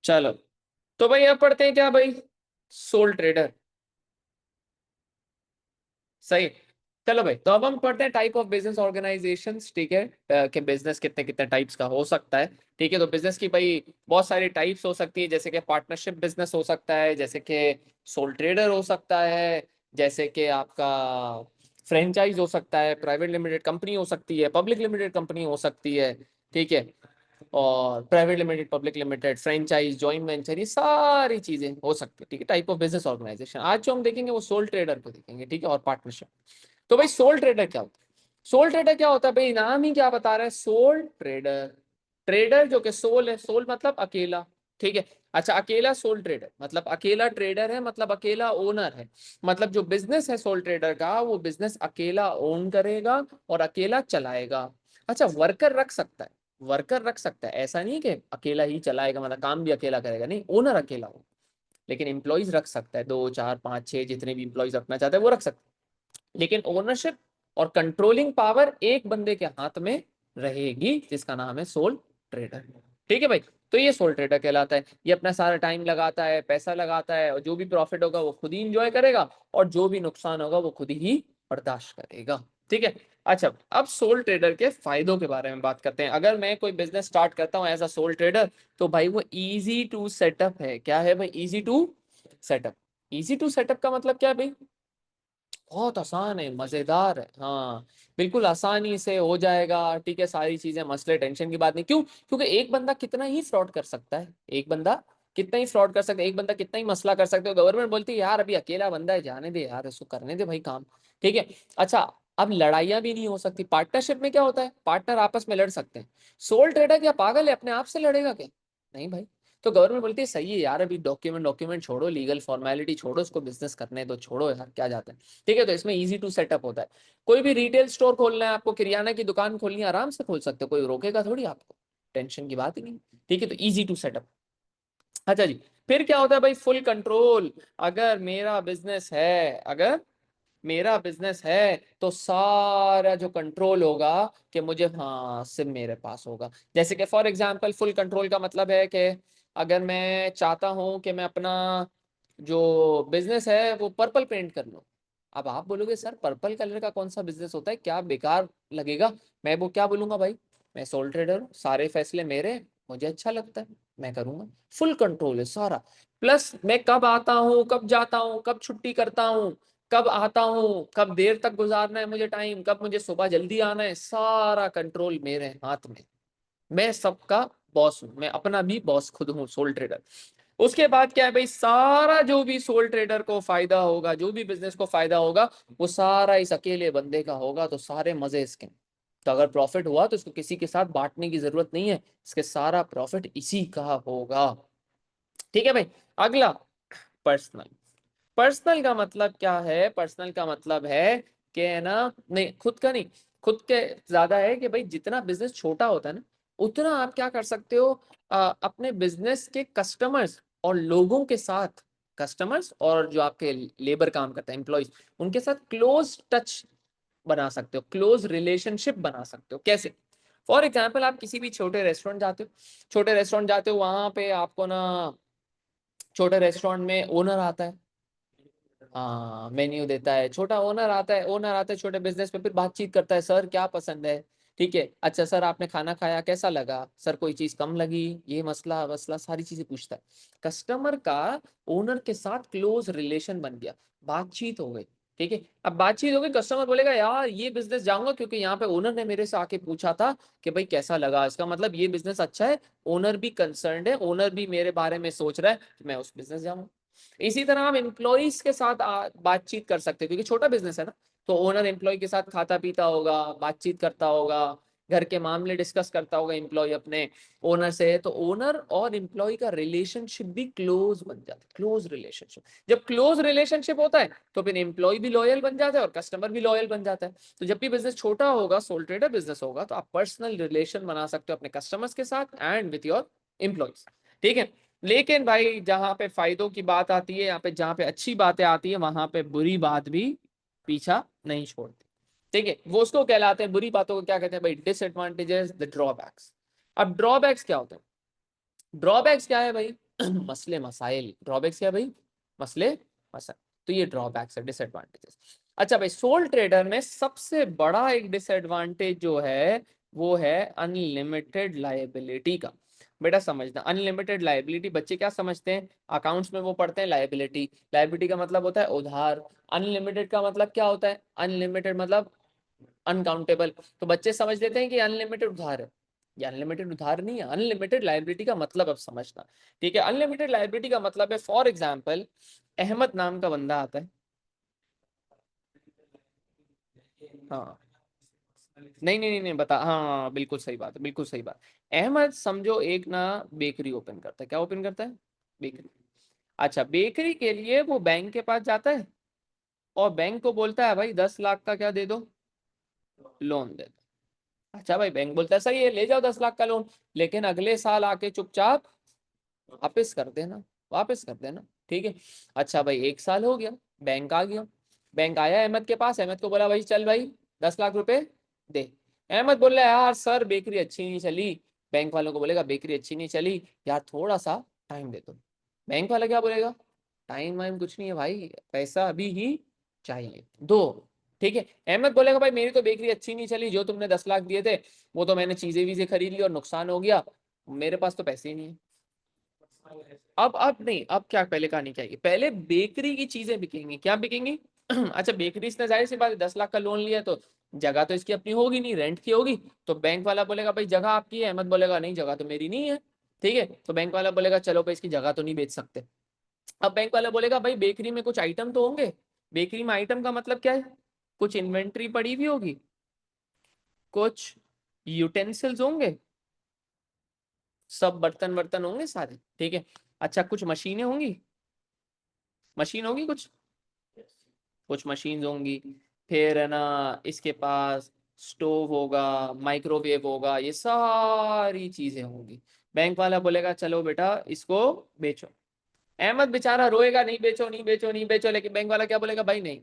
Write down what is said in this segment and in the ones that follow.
चलो, तो भाई अब पढ़ते हैं क्या भाई, सोल ट्रेडर। सही। चलो भाई, तो अब हम पढ़ते हैं टाइप ऑफ बिजनेस ऑर्गेनाइजेशंस। ठीक है, कि बिजनेस कितने कितने टाइप्स का हो सकता है। ठीक है, तो बिजनेस की भाई बहुत सारी टाइप्स हो सकती है, जैसे कि पार्टनरशिप बिजनेस हो सकता है, जैसे कि सोल ट्रेडर हो सकता है, जैसे कि आपका फ्रेंचाइज हो सकता है, प्राइवेट लिमिटेड कंपनी हो सकती है, पब्लिक लिमिटेड कंपनी हो सकती है। ठीक है, और private limited, public limited, franchise, joint venture, ये सारी चीजें हो सकती है। ठीक है, टाइप ऑफ बिजनेस ऑर्गेनाइजेशन आज जो हम देखेंगे वो सोल ट्रेडर को देखेंगे। ठीक है, और पार्टनरशिप। तो भाई सोल ट्रेडर क्या होता है? सोल ट्रेडर क्या होता है भाई, नाम ही क्या बता रहा है, सोल ट्रेडर। ट्रेडर जो कि सोल है, सोल मतलब अकेला। ठीक है, अच्छा, अकेला सोल ट्रेडर मतलब अकेला ट्रेडर है, मतलब अकेला ओनर है। मतलब जो बिजनेस है सोल ट्रेडर का, वो बिजनेस अकेला ओन करेगा और अकेला चलाएगा। अच्छा, वर्कर रख सकता है, वर्कर रख सकता है, ऐसा नहीं कि अकेला ही चलाएगा, मतलब काम भी अकेला करेगा, नहीं, ओनर अकेला हो। लेकिन एम्प्लॉइज रख सकता है, 2 4 5 6 जितने भी एम्प्लॉइज रखना चाहता है वो रख सकता है। लेकिन ओनरशिप और कंट्रोलिंग पावर एक बंदे के हाथ में रहेगी, जिसका नाम है सोल ट्रेडर। ठीक है भाई, तो ये सोल ट्रेडर कहलाता है। ये अपना सारा टाइम लगाता है, पैसा लगाता है, और जो भी प्रॉफिट होगा वो खुद ही इंजॉय करेगा, और जो भी नुकसान होगा वो खुद ही बर्दाश्त करेगा। ठीक है, अच्छा, अब सोल ट्रेडर के फायदों के बारे में बात करते हैं। अगर मैं कोई बिजनेस स्टार्ट करता हूं एज अ सोल ट्रेडर, तो भाई वो इजी टू सेटअप है। क्या है भाई, easy to set up. Easy to set up का मतलब क्या है भाई, बहुत आसान है, मजेदार है, हाँ, बिल्कुल आसानी से हो जाएगा। ठीक है, सारी चीजें, मसले, टेंशन की बात नहीं। क्यों? क्योंकि एक बंदा कितना ही फ्रॉड कर सकता है, एक बंदा कितना ही फ्रॉड कर सकता है, एक बंदा कितना ही मसला कर सकता है। गवर्नमेंट बोलती है यार अभी अकेला बंदा है, जाने दे यार, इसको करने दे भाई काम। ठीक है, अच्छा, अब लड़ाइयां भी नहीं हो सकती। पार्टनरशिप में क्या होता है, पार्टनर आपस में लड़ सकते हैं। सोल ट्रेडर क्या पागल है, अपने आप से लड़ेगा क्या? नहीं भाई। तो गवर्नमेंट बोलती है सही है यार, अभी डॉक्यूमेंट डॉक्यूमेंट छोड़ो, लीगल फॉर्मेलिटी छोड़ो, उसको बिजनेस करने दो, छोड़ो यार, क्या जाता है। ठीक है, तो इसमें इजी टू सेटअप होता है। कोई भी रिटेल स्टोर खोलना है आपको, किराना की दुकान खोलनी है, आराम से खोल सकते हो, कोई रोकेगा थोड़ी आपको, टेंशन की बात ही नहीं। ठीक है, तो इजी टू सेटअप। अच्छा जी, फिर क्या होता है भाई, फुल कंट्रोल। अगर मेरा बिजनेस है, अगर मेरा बिजनेस है, तो सारा जो कंट्रोल होगा कि मुझे, हाँ, सिर्फ मेरे पास होगा। जैसे कि फॉर एग्जांपल, फुल कंट्रोल का मतलब है कि अगर मैं चाहता हूं कि मैं अपना जो बिजनेस है वो पर्पल पेंट कर लूं। अब आप बोलोगे सर पर्पल कलर का कौन सा बिजनेस होता है, क्या बेकार लगेगा। मैं वो क्या बोलूंगा भाई, मैं सोल ट्रेडर हूँ, सारे फैसले मेरे हैं, मुझे अच्छा लगता है, मैं करूंगा। फुल कंट्रोल है सारा। प्लस मैं कब आता हूँ, कब जाता हूँ, कब छुट्टी करता हूँ, कब आता हूँ, कब देर तक गुजारना है मुझे टाइम, कब मुझे सुबह जल्दी आना है, सारा कंट्रोल मेरे हाथ में। मैं सबका बॉस हूँ, मैं अपना भी बॉस खुद हूँ, सोल ट्रेडर। उसके बाद क्या है भाई, सारा जो भी सोल ट्रेडर को फायदा होगा, जो भी बिजनेस को फायदा होगा, वो सारा इस अकेले बंदे का होगा, तो सारे मजे इसके। तो अगर प्रॉफिट हुआ तो इसको किसी के साथ बांटने की जरूरत नहीं है, इसके सारा प्रॉफिट इसी का होगा। ठीक है भाई, अगला, पर्सनल। पर्सनल का मतलब क्या है, पर्सनल का मतलब है कि है ना, नहीं खुद का नहीं, खुद के ज्यादा है कि भाई जितना बिजनेस छोटा होता है ना, उतना आप क्या कर सकते हो, अपने बिजनेस के कस्टमर्स और लोगों के साथ, कस्टमर्स और जो आपके लेबर काम करता है, एम्प्लॉयज, उनके साथ क्लोज टच बना सकते हो, क्लोज रिलेशनशिप बना सकते हो। कैसे? फॉर एग्जाम्पल, आप किसी भी छोटे रेस्टोरेंट जाते हो, छोटे रेस्टोरेंट जाते हो, वहां पे आपको ना, छोटे रेस्टोरेंट में ओनर आता है, हाँ, मेन्यू देता है, छोटा ओनर आता है, ओनर आता है छोटे बिजनेस में, फिर बातचीत करता है, सर क्या पसंद है, ठीक है, अच्छा सर आपने खाना खाया कैसा लगा, सर कोई चीज कम लगी, ये मसला वसला सारी चीजें पूछता है। कस्टमर का ओनर के साथ क्लोज रिलेशन बन गया, बातचीत हो गई। ठीक है, अब बातचीत हो गई, कस्टमर बोलेगा यार ये बिजनेस जाऊंगा, क्योंकि यहाँ पे ओनर ने मेरे से आके पूछा था कि भाई कैसा लगा, इसका मतलब ये बिजनेस अच्छा है, ओनर भी कंसर्न्ड है, ओनर भी मेरे बारे में सोच रहा है कि मैं उस बिजनेस जाऊंगा। इसी तरह हम एम्प्लॉयज के साथ बातचीत कर सकते हैं, क्योंकि छोटा बिजनेस है ना, तो ओनर एम्प्लॉय के साथ खाता पीता होगा, बातचीत करता होगा, घर के मामले डिस्कस करता होगा एम्प्लॉय अपने ओनर से, तो ओनर और एम्प्लॉय का रिलेशनशिप भी क्लोज बन जाता है, क्लोज रिलेशनशिप। जब क्लोज रिलेशनशिप होता है तो फिर एम्प्लॉय भी लॉयल बन जाता है और कस्टमर भी लॉयल बन जाता है। तो जब भी बिजनेस छोटा होगा, सोल ट्रेडर बिजनेस होगा, तो आप पर्सनल रिलेशन बना सकते हो अपने कस्टमर्स के साथ एंड विथ योर एम्प्लॉयज। ठीक है, लेकिन भाई जहां पे फायदों की बात आती है, यहाँ पे जहां पे अच्छी बातें आती है, वहां पे बुरी बात भी पीछा नहीं छोड़ती। ठीक है, वो उसको कहलाते हैं, बुरी बातों को क्या कहते हैं भाई, डिसएडवांटेजेस, द ड्रॉबैक्स। अब ड्रॉबैक्स क्या होते हैं, ड्रॉबैक्स क्या है भाई, मसले मसाइल, ड्रॉबैक्स क्या भाई, मसले मसाइल, तो ये ड्रॉबैक्स है, डिसएडवांटेजेस। अच्छा भाई, सोल ट्रेडर में सबसे बड़ा एक डिसएडवांटेज जो है वो है अनलिमिटेड लायबिलिटी का। बेटा समझना, अनलिमिटेड लायबिलिटी बच्चे क्या समझते हैं, अकाउंट्स में वो पढ़ते हैं लायबिलिटी, लायबिलिटी का मतलब होता है उधार, अनलिमिटेड का मतलब क्या होता है, अनलिमिटेड मतलब अनकाउंटेबल। तो बच्चे समझ लेते हैं कि अनलिमिटेड उधार है, ये अनलिमिटेड उधार नहीं है, अनलिमिटेड लायबिलिटी का मतलब अब समझना। ठीक है, अनलिमिटेड लायबिलिटी का मतलब है, फॉर एग्जांपल अहमद नाम का बंदा आता है, हाँ नहीं नहीं नहीं नहीं बता, हाँ बिल्कुल सही बात है, बिल्कुल सही बात। अहमद समझो एक ना बेकरी ओपन करता है, क्या ओपन करता है, बेकरी। अच्छा, बेकरी के लिए वो बैंक के पास जाता है और बैंक को बोलता है भाई 10 लाख का क्या दे दो, लोन दे दो। अच्छा भाई, बैंक बोलता है सही है, ले जाओ 10 लाख का लोन, लेकिन अगले साल आके चुपचाप वापस कर देना, वापस कर देना। ठीक है। अच्छा भाई, 1 साल हो गया, बैंक आ गया, बैंक आया अहमद के पास, अहमद को बोला भाई चल भाई 10 लाख रुपए दे। अहमद बोल रहा है यार सर बेकरी अच्छी नहीं चली, बैंक वालों को बोलेगा बेकरी अच्छी नहीं चली यार, थोड़ा सा टाइम दे दो। बैंक वाला क्या बोलेगा, टाइम वाइम कुछ नहीं है भाई, पैसा अभी ही चाहिए, दो। ठीक है, अहमद बोलेगा भाई मेरी तो बेकरी अच्छी नहीं चली, जो तुमने 10 लाख दिए थे वो तो मैंने चीजें वीजें खरीद ली और नुकसान हो गया, मेरे पास तो पैसे ही नहीं है। अब नहीं, अब क्या, पहले कहानी क्या है, पहले बेकरी की चीजें बिकेंगी, क्या बिकेंगी अच्छा, बेकरी इसने जाहिर सी बात है 10 लाख का लोन लिया, तो जगह तो इसकी अपनी होगी नहीं, रेंट की होगी। तो बैंक वाला बोलेगा भाई जगह आपकी है, अहमद बोलेगा नहीं जगह तो मेरी नहीं है। ठीक है, तो बैंक वाला बोलेगा चलो भाई इसकी जगह तो नहीं बेच सकते। अब बैंक वाला बोलेगा भाई बेकरी में कुछ आइटम तो होंगे, बेकरी में आइटम का मतलब क्या है, कुछ इन्वेंट्री पड़ी हुई होगी, कुछ यूटेंसिल्स होंगे, सब बर्तन वर्तन होंगे सारे। ठीक है, अच्छा कुछ मशीनें होंगी, मशीन होगी कुछ, कुछ मशीन होंगी, फिर है ना इसके पास स्टोव होगा, माइक्रोवेव होगा, ये सारी चीजें होंगी। बैंक वाला बोलेगा चलो बेटा इसको बेचो। अहमद बेचारा रोएगा नहीं बेचो नहीं बेचो नहीं बेचो, लेकिन बैंक वाला क्या बोलेगा भाई नहीं,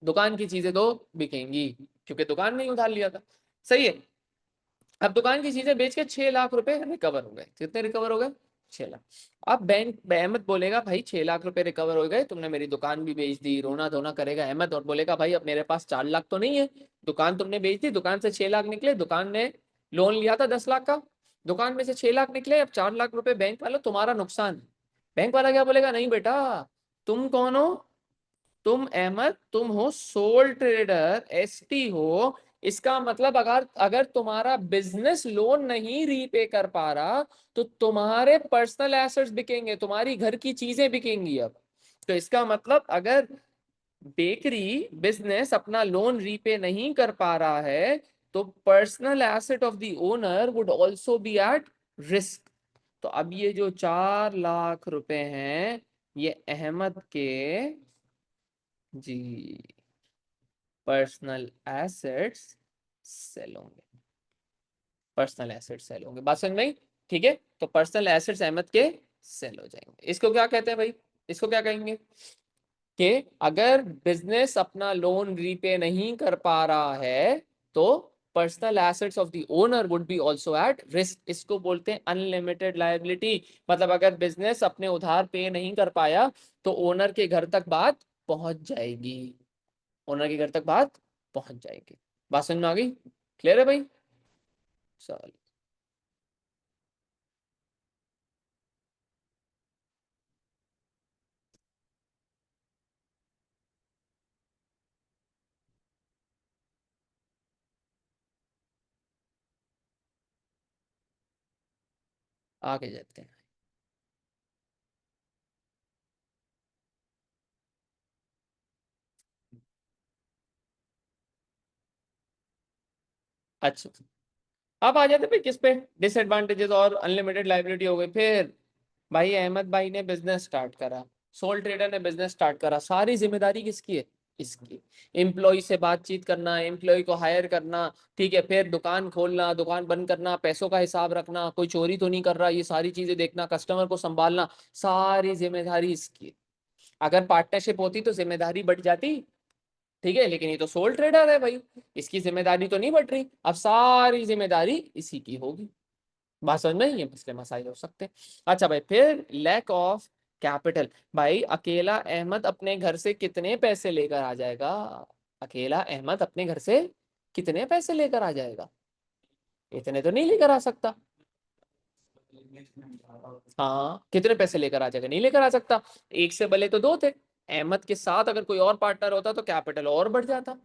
दुकान की चीजें तो बिकेंगी, क्योंकि दुकान में ही उधार लिया था। सही है। अब दुकान की चीजें बेच के 6 लाख रुपए रिकवर हो गए, कितने रिकवर हो गए, 6 लाख। अब बैंक अहमद बोलेगा भाई 6 लाख रुपए रिकवर हो गए, तुमने मेरी दुकान भी बेच दी, रोना धोना करेगा अहमद और बोलेगा भाई अब मेरे पास 4 लाख तो नहीं है, दुकान तुमने बेच दी, दुकान से 6 लाख निकले, दुकान ने लोन लिया था 10 लाख का, दुकान में से 6 लाख निकले, अब 4 लाख रुपए बैंक वाला तुम्हारा नुकसान। बैंक वाला क्या बोलेगा, नहीं बेटा, तुम कौन हो, तुम अहमद तुम हो सोल ट्रेडर, एसटी हो, इसका मतलब अगर अगर तुम्हारा बिजनेस लोन नहीं रीपे कर पा रहा तो तुम्हारे पर्सनल एसेट्स बिकेंगे, तुम्हारी घर की चीजें बिकेंगी। अब तो इसका मतलब अगर बेकरी बिजनेस अपना लोन रीपे नहीं कर पा रहा है तो personal asset of the owner would also be at risk. तो अब ये जो 4 लाख रुपए हैं ये अहमद के जी पर्सनल एसेट्स सेल होंगे, पर्सनल एसेट्स सेल होंगे, बात समझ में आई? ठीक है, तो पर्सनल एसेट्स अहमद के सेल हो जाएंगे। इसको क्या कहते हैं भाई, इसको क्या कहेंगे कि अगर बिजनेस अपना लोन रीपे नहीं कर पा रहा है तो personal assets of the owner would be also at risk, इसको बोलते हैं अनलिमिटेड लायबिलिटी। मतलब अगर बिजनेस अपने उधार पे नहीं कर पाया तो ओनर के घर तक बात पहुंच जाएगी, ओनर के घर तक बात पहुंच जाएगी। बात समझ में आ गई, क्लियर है भाई, चल आगे जाते हैं। अच्छा, अब आ जाते भाई किस पे, डिसएडवांटेजेस और अनलिमिटेड लाइबिलिटी हो गई। फिर भाई अहमद भाई ने बिजनेस स्टार्ट करा, सोल ट्रेडर ने बिजनेस स्टार्ट करा, सारी जिम्मेदारी किसकी है, इसकी। एम्प्लॉय से बातचीत करना, एम्प्लॉय को हायर करना, ठीक है, फिर दुकान खोलना, दुकान बंद करना, पैसों का हिसाब रखना, कोई चोरी तो नहीं कर रहा, ये सारी चीजें देखना, कस्टमर को संभालना, सारी जिम्मेदारी इसकी। अगर पार्टनरशिप होती तो जिम्मेदारी बढ़ जाती, ठीक है, लेकिन ये तो सोल ट्रेडर है भाई, इसकी जिम्मेदारी तो नहीं बढ़ रही, अब सारी जिम्मेदारी इसी की होगी। बात समझ में, ये मसले मसाइल हो सकते हैं। अच्छा भाई, फिर लैक ऑफ कैपिटल। भाई अकेला अहमद अपने घर से कितने पैसे लेकर आ जाएगा? अकेला अहमद अपने घर से कितने पैसे लेकर आ जाएगा? इतने तो नहीं लेकर आ सकता। हाँ, कितने पैसे लेकर आ जाएगा? नहीं लेकर आ सकता। एक से भले तो दो थे। अहमद के साथ अगर कोई और पार्टनर होता तो कैपिटल और बढ़ जाता।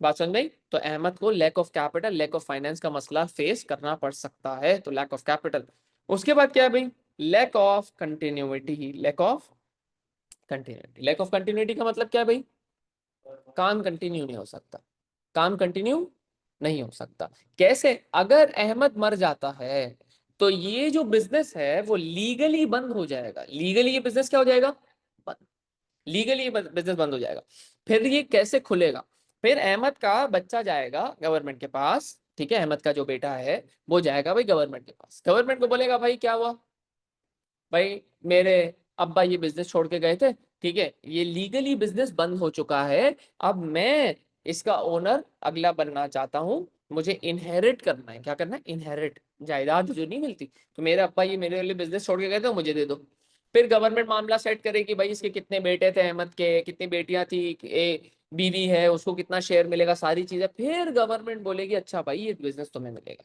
बात समझ में आई? तो अहमद को lack of capital, lack of finance का मसला फेस करना पड़ सकता है, तो लैक ऑफ कैपिटल। उसके बाद क्या है भाई? Lack of continuity. Lack of continuity, lack of continuity का मतलब क्या है भाई? काम कंटिन्यू नहीं हो सकता। काम कंटिन्यू नहीं हो सकता। कैसे? अगर अहमद मर जाता है तो ये जो बिजनेस है वो लीगली बंद हो जाएगा। लीगली ये बिजनेस क्या हो जाएगा? लीगली बिजनेस बंद हो जाएगा। फिर ये कैसे खुलेगा? फिर अहमद का बच्चा जाएगा गवर्नमेंट के पास, ठीक है, अहमद का जो बेटा है वो जाएगा भाई गवर्नमेंट के पास। गवर्नमेंट को बोलेगा भाई क्या हुआ भाई, मेरे अब्बा ये बिजनेस छोड़ के गए थे, ठीक है, ये लीगली बिजनेस बंद हो चुका है, अब मैं इसका ओनर अगला बनना चाहता हूँ, मुझे इनहेरिट करना है। क्या करना है? इनहेरिट, जायदाद जो नहीं मिलती, तो मेरे अब्बा ये मेरे लिए बिजनेस छोड़ के गए थे, मुझे दे दो। फिर गवर्नमेंट मामला सेट करे कि भाई इसके कितने बेटे थे अहमद के, कितनी बेटियां थी, बीवी है, उसको कितना शेयर मिलेगा, सारी चीजें। फिर गवर्नमेंट बोलेगी अच्छा भाई ये बिजनेस तुम्हें मिलेगा।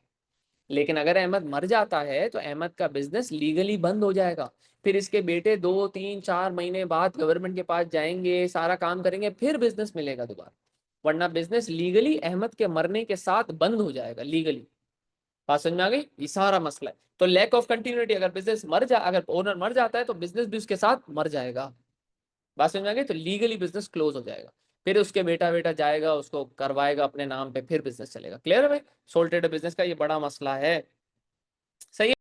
लेकिन अगर अहमद मर जाता है तो अहमद का बिजनेस लीगली बंद हो जाएगा। फिर इसके बेटे 2 3 4 महीने बाद गवर्नमेंट के पास जाएंगे, सारा काम करेंगे, फिर बिजनेस मिलेगा दोबारा। वरना बिजनेस लीगली अहमद के मरने के साथ बंद हो जाएगा, लीगली। बात समझ में आ गई? ये सारा मसला है। तो लैक ऑफ कंटिन्यूटी, अगर बिजनेस मर जा अगर ओनर मर जाता है तो बिजनेस भी उसके साथ मर जाएगा। बात समझ में आ गई? तो लीगली बिजनेस क्लोज हो जाएगा। फिर उसके बेटा बेटा जाएगा, उसको करवाएगा अपने नाम पे, फिर बिजनेस चलेगा। क्लियर है भाई? सोल ट्रेडर बिजनेस का ये बड़ा मसला है। सही है।